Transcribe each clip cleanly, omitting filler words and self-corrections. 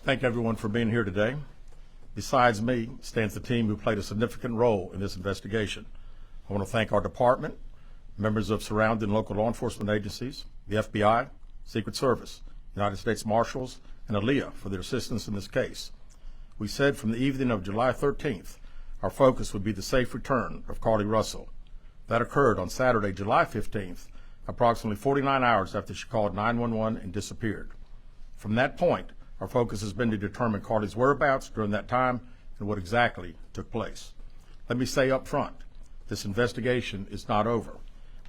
Thank everyone for being here today. Besides me stands the team who played a significant role in this investigation. I want to thank our department, members of surrounding local law enforcement agencies, the FBI, Secret Service, United States Marshals, and ALEA for their assistance in this case. We said from the evening of July 13th, our focus would be the safe return of Carlee Russell. That occurred on Saturday, July 15th, approximately 49 hours after she called 911 and disappeared. From that point, our focus has been to determine Carlee's whereabouts during that time and what exactly took place. Let me say up front, this investigation is not over.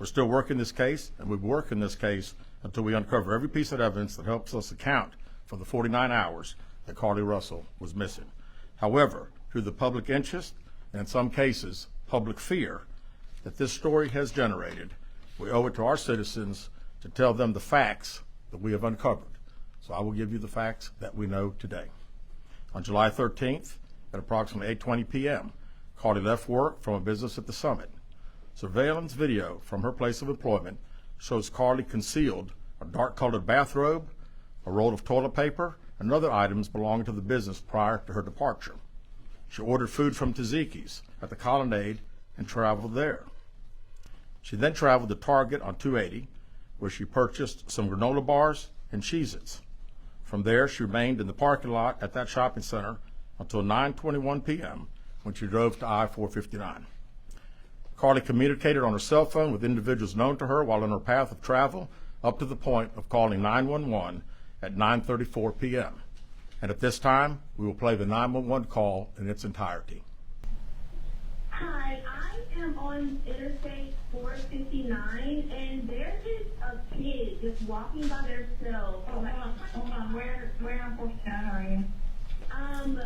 We're still working this case, and we'll work in this case until we uncover every piece of evidence that helps us account for the 49 hours that Carlee Russell was missing. However, through the public interest, and in some cases, public fear that this story has generated, we owe it to our citizens to tell them the facts that we have uncovered. So I will give you the facts that we know today. On July 13th, at approximately 8:20 p.m., Carlee left work from a business at the Summit. Surveillance video from her place of employment shows Carlee concealed a dark-colored bathrobe, a roll of toilet paper, and other items belonging to the business prior to her departure. She ordered food from Tzatziki's at the Colonnade and traveled there. She then traveled to Target on 280, where she purchased some granola bars and Cheez-Its. From there, she remained in the parking lot at that shopping center until 9:21 p.m. when she drove to I-459. Carlee communicated on her cell phone with individuals known to her while on her path of travel up to the point of calling 911 at 9:34 p.m. And at this time, we will play the 911 call in its entirety. Hi, I am on Interstate 459, and there is a kid just walking by themselves. Hold on. Where on 459 are you? I'm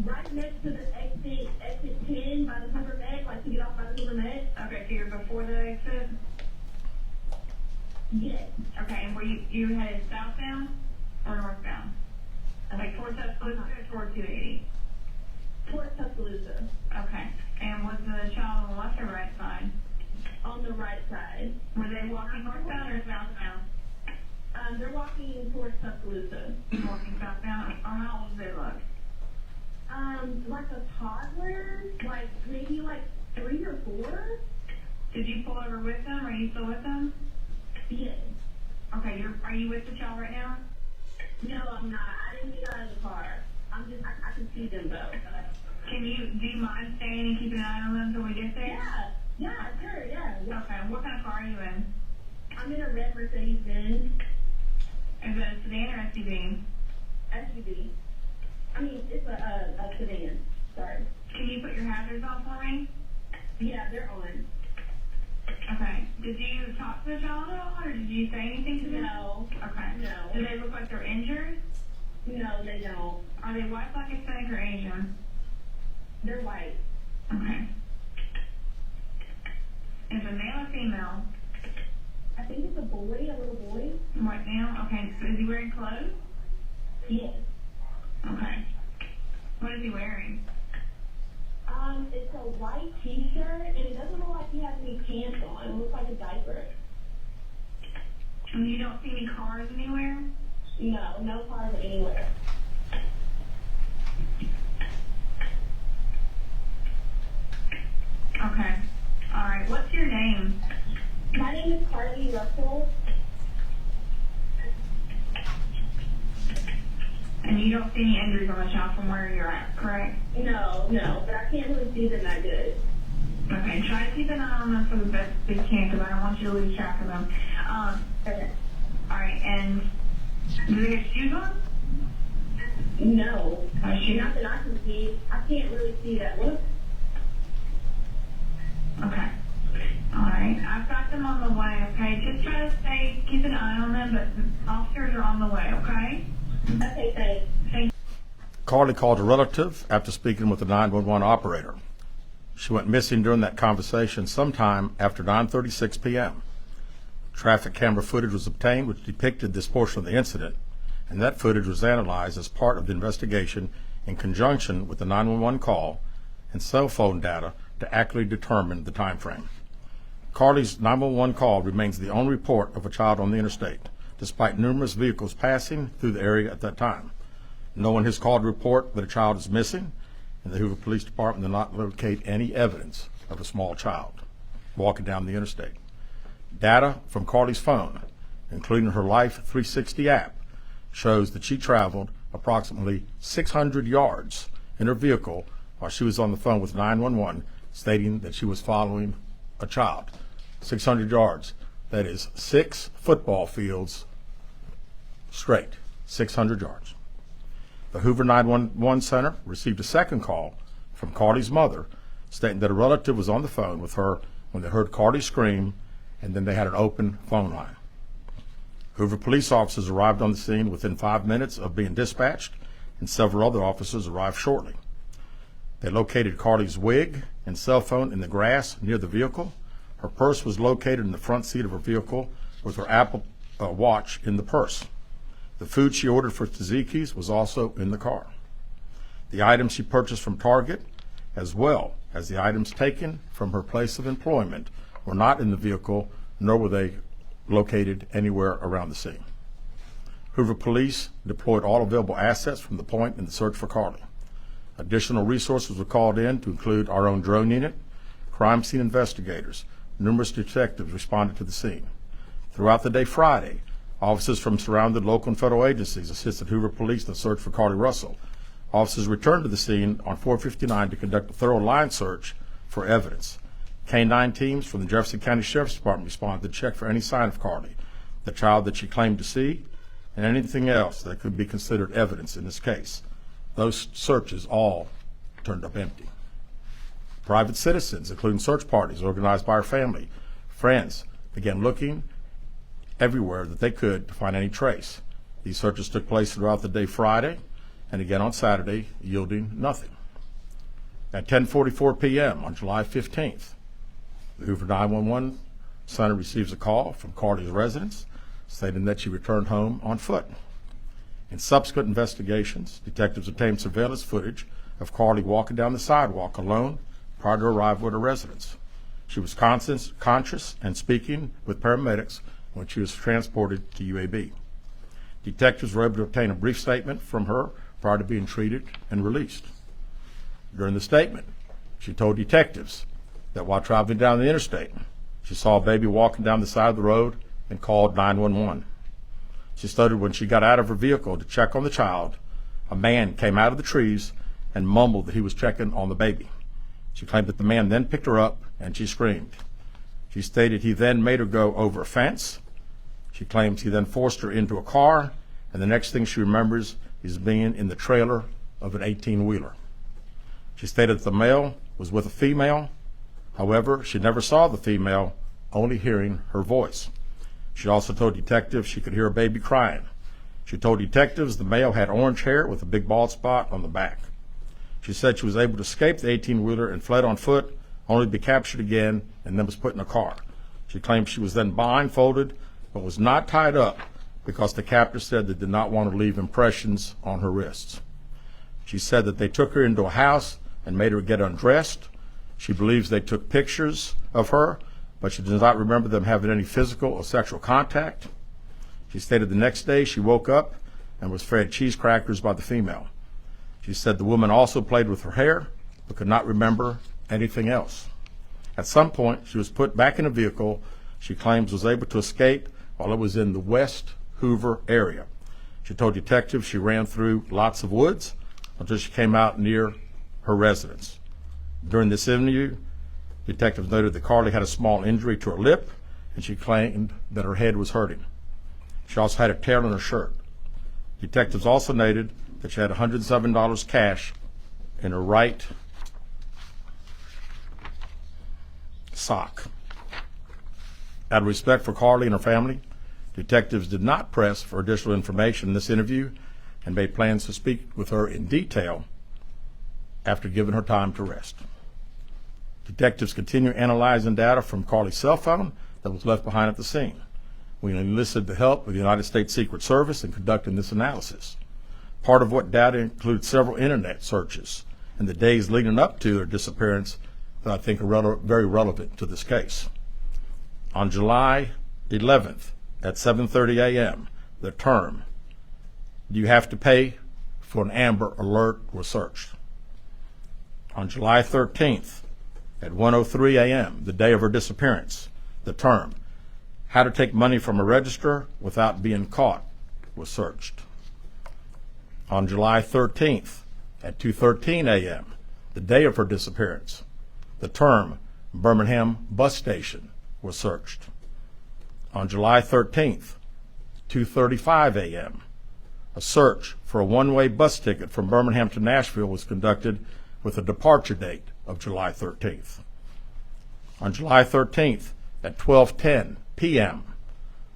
right next to the exit 10 by the Hoover Med, like to get off by the Hoover Med. Okay, so you're before the exit? Yes. Okay, and were you headed southbound or northbound? Like towards Tuscaloosa or toward 280? Towards Tuscaloosa. Okay, and was the child on the left or right side? On the right side. Were they walking northbound or southbound? They're walking towards Tuscaloosa. Walking southbound? Or how old do they look? Like a toddler, like maybe like 3 or 4. Did you pull over with them? Are you still with them? Yes. Okay, are you with the child right now? No, I'm not. I didn't get out of the car. I can see them though. Do you mind staying and keeping an eye on them until we get there? Yeah, sure, yeah. Okay, what kind of car are you in? I'm in a red Mercedes-Benz. Is it a sedan or SUV? SUV. I mean, it's a sedan. Sorry. Can you put your hazards on for me? Yeah, they're on. Okay. Did you talk to the child at all, or did you say anything to them? No. Okay. No. Do they look like they're injured? No, they don't. Are they white, black, Hispanic, or Asian? They're white. Okay. Is it male or female? I think it's a boy, a little boy. White male? Okay. So is he wearing clothes? Yes. Okay. What is he wearing? It's a white t-shirt, and it doesn't look like he has any pants on. It looks like a diaper. And you don't see any cars anywhere? No cars anywhere. Okay. All right. What's your name? My name is Carlee Russell. And you don't see any injuries on the child from where you're at, correct? No, but I can't really see them that good. Okay, try to keep an eye on them for the best you can, because I don't want you to lose track of them. Okay. All right, and do they have shoes on? No. Shoes? Not that I can see. I can't really see that. Look. Okay. All right, I've got them on the way, okay? Just try to keep an eye on them, but officers are on the way, okay? Okay, thanks. Thank you. Carlee called a relative after speaking with the 911 operator. She went missing during that conversation sometime after 9:36 p.m. Traffic camera footage was obtained which depicted this portion of the incident, and that footage was analyzed as part of the investigation in conjunction with the 911 call and cell phone data to accurately determine the time frame. Carlee's 911 call remains the only report of a child on the interstate, despite numerous vehicles passing through the area at that time. No one has called to report that a child is missing, and the Hoover Police Department did not locate any evidence of a small child walking down the interstate. Data from Carlee's phone, including her Life 360 app, shows that she traveled approximately 600 yards in her vehicle while she was on the phone with 911, stating that she was following a child. 600 yards. That is 6 football fields straight. 600 yards. The Hoover 911 Center received a second call from Carlee's mother, stating that a relative was on the phone with her when they heard Carlee scream, and then they had an open phone line. Hoover police officers arrived on the scene within 5 minutes of being dispatched, and several other officers arrived shortly. They located Carlee's wig and cell phone in the grass near the vehicle. Her purse was located in the front seat of her vehicle with her Apple Watch in the purse. The food she ordered for tzatziki's was also in the car. The items she purchased from Target, as well as the items taken from her place of employment, were not in the vehicle, nor were they located anywhere around the scene. Hoover Police deployed all available assets from the point in the search for Carlee. Additional resources were called in to include our own drone unit, crime scene investigators. Numerous detectives responded to the scene. Throughout the day Friday, officers from surrounding local and federal agencies assisted Hoover Police in the search for Carlee Russell. Officers returned to the scene on 459 to conduct a thorough line search for evidence. K-9 teams from the Jefferson County Sheriff's Department responded to check for any sign of Carlee, the child that she claimed to see, and anything else that could be considered evidence in this case. Those searches all turned up empty. Private citizens, including search parties organized by her family, friends, began looking everywhere that they could to find any trace. These searches took place throughout the day Friday and again on Saturday, yielding nothing. At 10:44 p.m. on July 15th, the Hoover 911 Center receives a call from Carlee's residence stating that she returned home on foot. In subsequent investigations, detectives obtained surveillance footage of Carlee walking down the sidewalk alone prior to her arrival at her residence. She was conscious and speaking with paramedics when she was transported to UAB. Detectives were able to obtain a brief statement from her prior to being treated and released. During the statement, she told detectives that while traveling down the interstate, she saw a baby walking down the side of the road and called 911. She stated when she got out of her vehicle to check on the child, a man came out of the trees and mumbled that he was checking on the baby. She claimed that the man then picked her up and she screamed. She stated he then made her go over a fence. She claims he then forced her into a car, and the next thing she remembers is being in the trailer of an 18-wheeler. She stated that the male was with a female. However, she never saw the female, only hearing her voice. She also told detectives she could hear a baby crying. She told detectives the male had orange hair with a big bald spot on the back. She said she was able to escape the 18-wheeler and fled on foot, only to be captured again and then was put in a car. She claimed she was then blindfolded but was not tied up because the captor said they did not want to leave impressions on her wrists. She said that they took her into a house and made her get undressed. She believes they took pictures of her, but she does not remember them having any physical or sexual contact. She stated the next day she woke up and was fed cheese crackers by the female. She said the woman also played with her hair, but could not remember anything else. At some point, she was put back in a vehicle she claims was able to escape while it was in the West Hoover area. She told detectives she ran through lots of woods until she came out near her residence. During this interview, detectives noted that Carlee had a small injury to her lip, and she claimed that her head was hurting. She also had a tear in her shirt. Detectives also noted that she had $107 cash in her right sock. Out of respect for Carlee and her family, detectives did not press for additional information in this interview and made plans to speak with her in detail after giving her time to rest. Detectives continue analyzing data from Carlee's cell phone that was left behind at the scene. We enlisted the help of the United States Secret Service in conducting this analysis. Part of what data includes several internet searches in the days leading up to her disappearance that I think are very relevant to this case. On July 11th at 7:30 a.m., the term, "Do you have to pay for an Amber Alert?" was searched. On July 13th at 1:03 a.m., the day of her disappearance, the term, "How to take money from a register without being caught," was searched. On July 13th at 2:13 a.m., the day of her disappearance, the term, "Birmingham Bus Station," was searched. On July 13th, 2:35 a.m., a search for a one-way bus ticket from Birmingham to Nashville was conducted with a departure date of July 13th. On July 13th at 12:10 p.m.,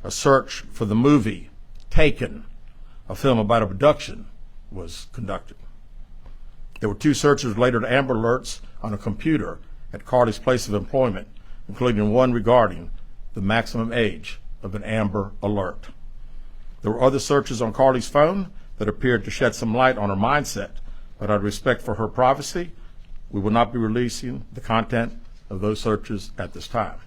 a search for the movie Taken, a film about abduction, was conducted. There were 2 searches related to Amber Alerts on a computer at Carlee's place of employment, including one regarding the maximum age of an Amber Alert. There were other searches on Carlee's phone that appeared to shed some light on her mindset, but out of respect for her privacy, we will not be releasing the content of those searches at this time.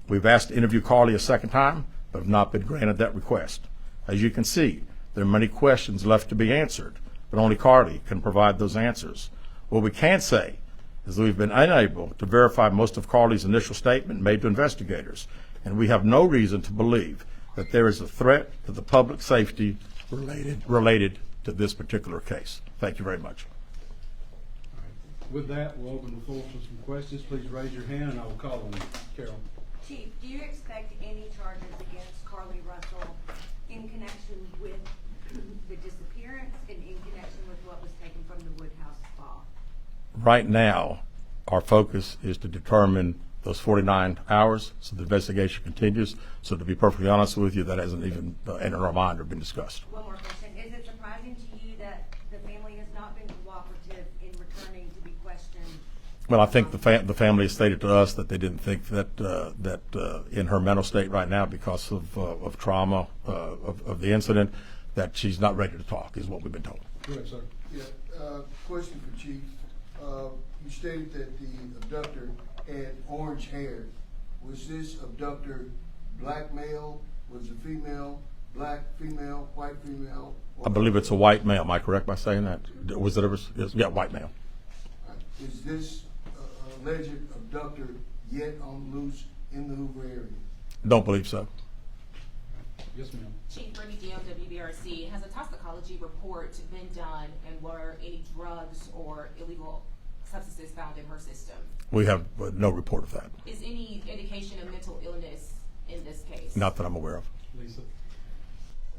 We've asked to interview Carlee a second time, but have not been granted that request. As you can see, there are many questions left to be answered, but only Carlee can provide those answers. What we can say is that we've been unable to verify most of Carlee's initial statement made to investigators, and we have no reason to believe that there is a threat to the public safety related to this particular case. Thank you very much. All right. With that, we'll open the floor for some questions. Please raise your hand and I will call on you. Carol. Chief, do you expect any charges against Carlee Russell in connection with the disappearance and in connection with what was taken from the Woodhouse spa? Right now, our focus is to determine those 49 hours, so the investigation continues. So to be perfectly honest with you, that hasn't even entered our mind or been discussed. One more question. Is it surprising to you that the family has not been cooperative in returning to be questioned? Well, I think the family has stated to us that they didn't think that in her mental state right now, because of trauma of the incident, that she's not ready to talk, is what we've been told. Go ahead, sir. Yeah, question for Chief. You stated that the abductor had orange hair. Was this abductor black male? Was it female? Black female? White female? I believe it's a white male. Am I correct by saying that? Was it ever? Yeah, white male. Is this alleged abductor yet on loose in the Hoover area? Don't believe so. Yes, ma'am. Chief Brittany Dion, WBRC. Has a toxicology report been done, and were any drugs or illegal substances found in her system? We have no report of that. Is any indication of mental illness in this case? Not that I'm aware of. Lisa.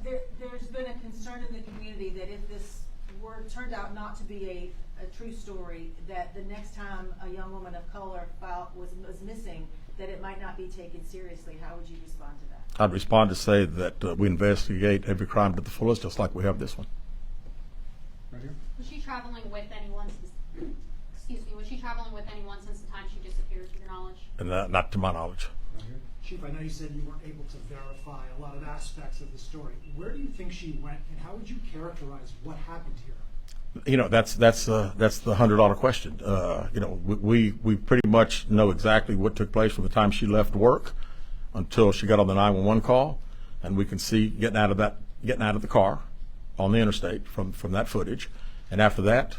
There's been a concern in the community that if this turned out not to be a true story, that the next time a young woman of color was missing, that it might not be taken seriously. How would you respond to that? I'd respond to say that we investigate every crime to the fullest, just like we have this one. Right here. Was she traveling with anyone? Was she traveling with anyone since the time she disappeared, to your knowledge? And not to my knowledge. Right here. Chief, I know you said you weren't able to verify a lot of aspects of the story. Where do you think she went, and how would you characterize what happened here? You know, that's the $100 question. You know, we pretty much know exactly what took place from the time she left work until she got on the 911 call, and we can see getting out of the car on the interstate from that footage. And after that,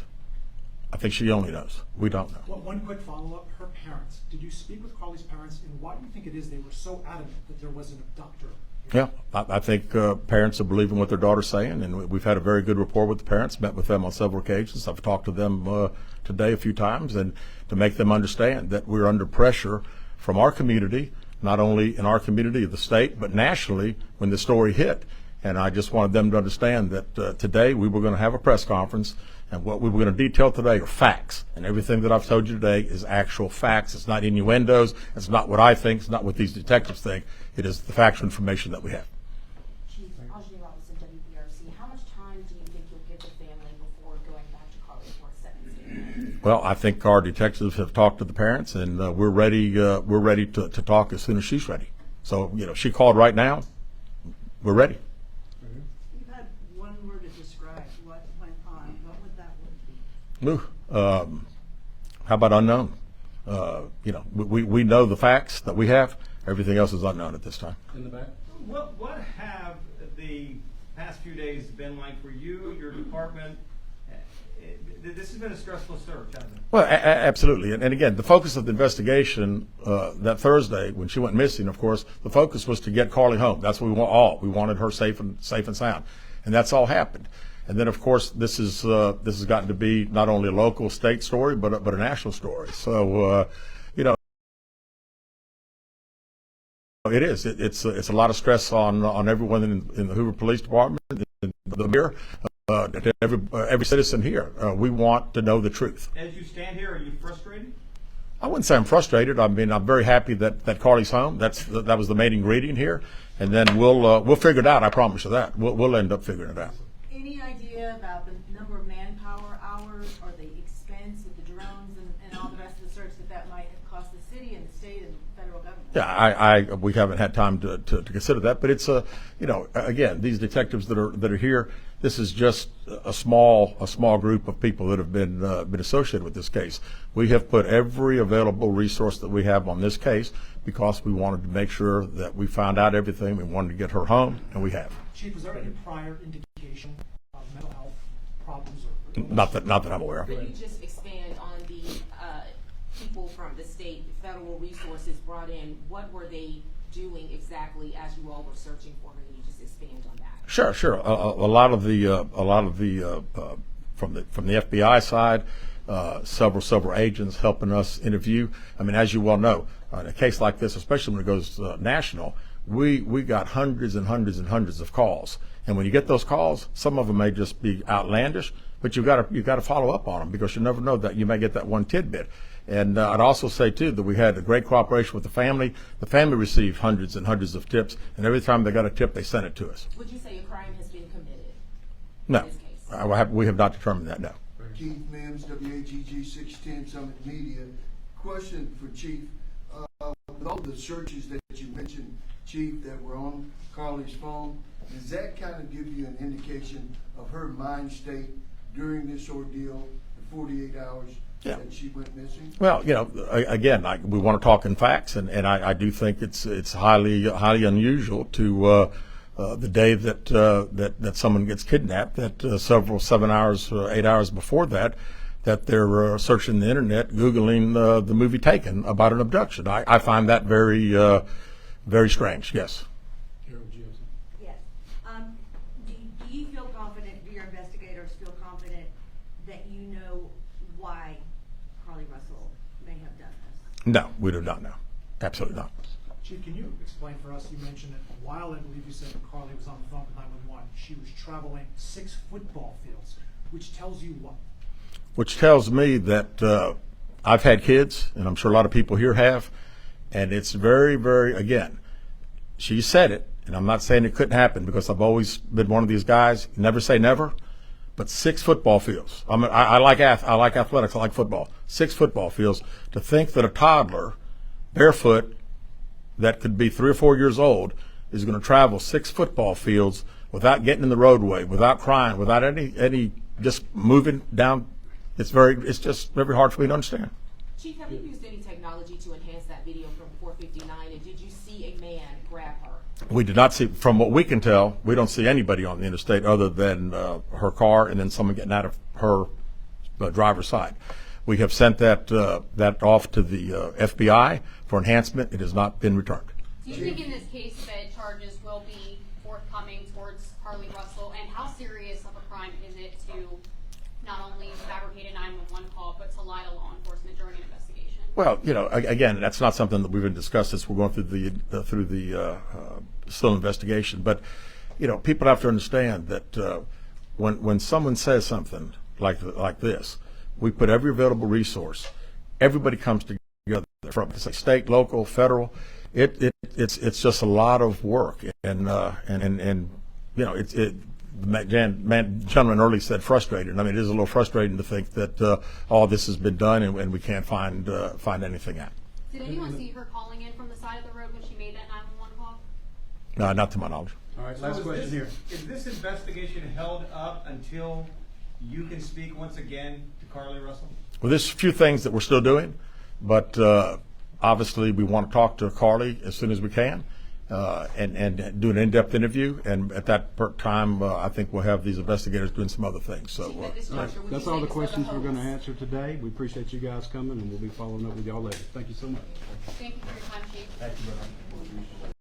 I think she only knows. We don't know. Well, one quick follow-up. Her parents. Did you speak with Carlee's parents, and why do you think it is they were so adamant that there was an abductor? Yeah, I think parents are believing what their daughter's saying, and we've had a very good rapport with the parents, met with them on several occasions. I've talked to them today a few times, and to make them understand that we're under pressure from our community, not only in our community, the state, but nationally when the story hit. And I just wanted them to understand that today we were going to have a press conference, and what we were going to detail today are facts. And everything that I've told you today is actual facts. It's not innuendos. It's not what I think. It's not what these detectives think. It is the factual information that we have. Chief Ajay Robinson, WBRC. How much time do you think you'll give the family before going back to Carlee for a sentencing? Well, I think our detectives have talked to the parents, and we're ready. We're ready to talk as soon as she's ready. So, you know, she called right now. We're ready. You've had one word to describe what went on. What would that word be? How about unknown? You know, we know the facts that we have. Everything else is unknown at this time. In the back. What have the past few days been like for you, your department? This has been a stressful search, hasn't it? Well, absolutely. And again, the focus of the investigation that Thursday, when she went missing, of course, the focus was to get Carlee home. That's what we want all. We wanted her safe and sound, and that's all happened. And then, of course, this has gotten to be not only a local, state story, but a national story. So, you know, it is. It's a lot of stress on everyone in the Hoover Police Department, in the mayor. Every citizen here, we want to know the truth. As you stand here, are you frustrated? I wouldn't say I'm frustrated. I mean, I'm very happy that Carlee's home. That was the main ingredient here, and then we'll figure it out. I promise you that we'll end up figuring it out. Any idea about the number of manpower hours or the expense with the drones and all the rest of the search that might have cost the city and the state and federal government? Yeah, we haven't had time to consider that, but it's you know, again, these detectives that are here, this is just a small group of people that have been associated with this case. We have put every available resource that we have on this case because we wanted to make sure that we found out everything. We wanted to get her home, and we have. Chief, was there any prior indication of mental health problems or Not that I'm aware of. Could you just expand on the people from the state, federal resources brought in? What were they doing exactly as you all were searching for her? Can you just expand on that? Sure. A lot of the from the FBI side, several agents helping us interview. I mean, as you well know, in a case like this, especially when it goes national, we got hundreds and hundreds of calls. And when you get those calls, some of them may just be outlandish, but you got to follow up on them because you never know that you may get that one tidbit. And I'd also say too that we had a great cooperation with the family. The family received hundreds and hundreds of tips, and every time they got a tip, they sent it to us. Would you say a crime has been committed No, in this case? we have not determined that. No. Keith Mims, WAGG 610 Summit Media. Question for Chief. With all the searches that you mentioned, Chief, that were on Carlee's phone, does that kind of give you an indication of her mind state during this ordeal, the 48 hours Yeah. that she went missing? Well, you know, again, we want to talk in facts, and I do think it's highly unusual to the day that someone gets kidnapped, that 7 hours, 8 hours before that they're searching the internet, Googling the movie Taken about an abduction. I find that very strange. Yes. Yes. Do you feel confident, do your investigators feel confident that you know why Carlee Russell may have done this? No, we do not know. Absolutely not. Chief, can you explain for us, you mentioned that while I believe you said Carlee was on the phone with 911, she was traveling 6 football fields, which tells you what? Which tells me that I've had kids, and I'm sure a lot of people here have, and it's very, again, she said it, and I'm not saying it couldn't happen because I've always been one of these guys, never say never, but 6 football fields. I like athletics, I like football. 6 football fields. To think that a toddler, barefoot, that could be 3 or 4 years old, is going to travel 6 football fields without getting in the roadway, without crying, without any just moving down. It's just very hard for me to understand. Chief, have you used any technology to enhance that video from 459, and did you see a man grab her? We did not see, from what we can tell, we don't see anybody on the interstate other than her car and then someone getting out of her driver's side. We have sent that off to the FBI for enhancement. It has not been returned. Do you think in this case that charges will be forthcoming towards Carlee Russell, and how serious of a crime is it to not only fabricate a 911 call, but to lie to law enforcement during an investigation? Well, you know, again, that's not something that we've been discussed as we're going through the still investigation. But, you know, people have to understand that when someone says something like this, we put every available resource. Everybody comes together from state, local, federal. It's just a lot of work, and you know, the gentleman earlier said frustrated. I mean, it is a little frustrating to think that all this has been done and we can't find anything out. Did anyone see her calling in from the side of the road when she made that 911 call? No, not to my knowledge. All right, last question here. Is this investigation held up until you can speak once again to Carlee Russell? Well, there's a few things that we're still doing, but obviously we want to talk to Carlee as soon as we can, and and do an in-depth interview. And at that time, I think we'll have these investigators doing some other things. So, Chief, at this All right, juncture, would that's you all say the this was a questions we're gonna hoax? answer today. We appreciate you guys coming, and we'll be following up with y'all later. Thank you so much. Thank you for your time, Chief. Thank you very much.